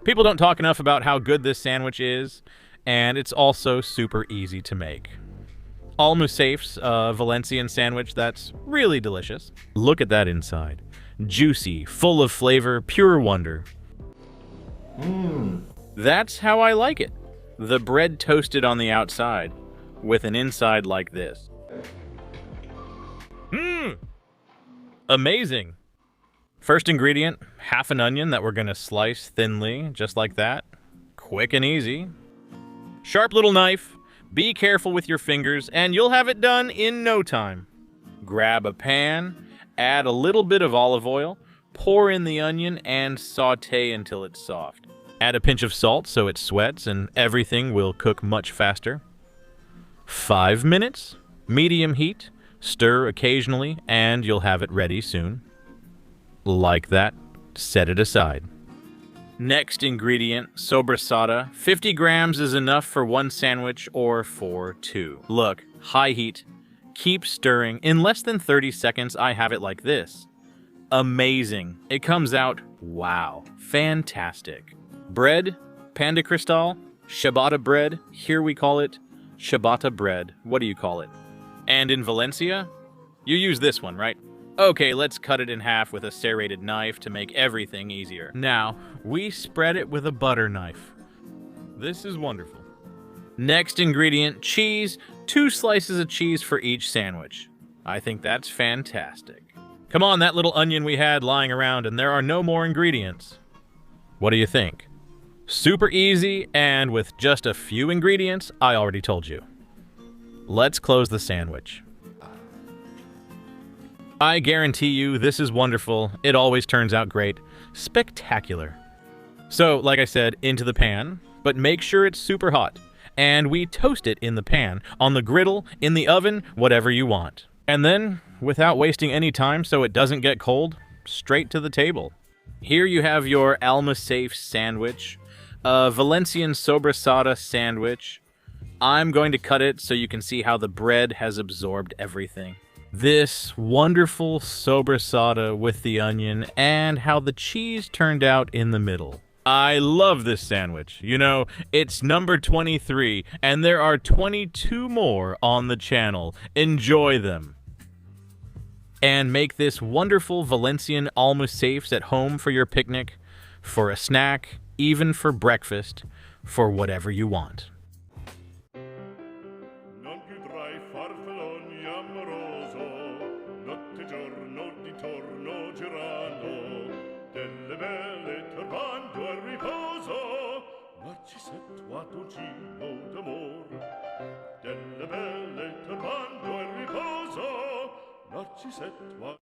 People don't talk enough about how good this sandwich is, and it's also super easy to make. Almusafes, a Valencian sandwich that's really delicious. Look at that inside. Juicy, full of flavor, pure wonder. That's how I like it. The bread toasted on the outside, with an inside like this. Amazing. First ingredient, half an onion that we're gonna slice thinly, just like that. Quick and easy. Sharp little knife. Be careful with your fingers, and you'll have it done in no time. Grab a pan, add a little bit of olive oil, pour in the onion, and saute until it's soft. Add a pinch of salt so it sweats and everything will cook much faster. 5 minutes, medium heat, stir occasionally, and you'll have it ready soon. Like that, set it aside. Next ingredient, Sobrasada. 50 grams is enough for 1 sandwich or for 2. Look, high heat. Keep stirring. In less than 30 seconds, I have it like this. Amazing. It comes out, wow, fantastic. Bread, Panda Cristal, ciabatta bread. Here we call it ciabatta bread. What do you call it? And in Valencia, you use this one, right? Okay, let's cut it in half with a serrated knife to make everything easier. Now, we spread it with a butter knife. This is wonderful. Next ingredient, cheese. 2 slices of cheese for each sandwich. I think that's fantastic. Come on, that little onion we had lying around, and there are no more ingredients. What do you think? Super easy, and with just a few ingredients, I already told you. Let's close the sandwich. I guarantee you this is wonderful. It always turns out great. Spectacular. So, like I said, into the pan, but make sure it's super hot. And we toast it in the pan, on the griddle, in the oven, whatever you want. And then, without wasting any time so it doesn't get cold, straight to the table. Here you have your Almusafes sandwich, a Valencian Sobrasada sandwich. I'm going to cut it so you can see how the bread has absorbed everything. This wonderful Sobrasada with the onion and how the cheese turned out in the middle. I love this sandwich. You know, it's number 23, and there are 22 more on the channel. Enjoy them. And make this wonderful Valencian almusafes at home for your picnic, for a snack, even for breakfast, for whatever you want. Narcisetto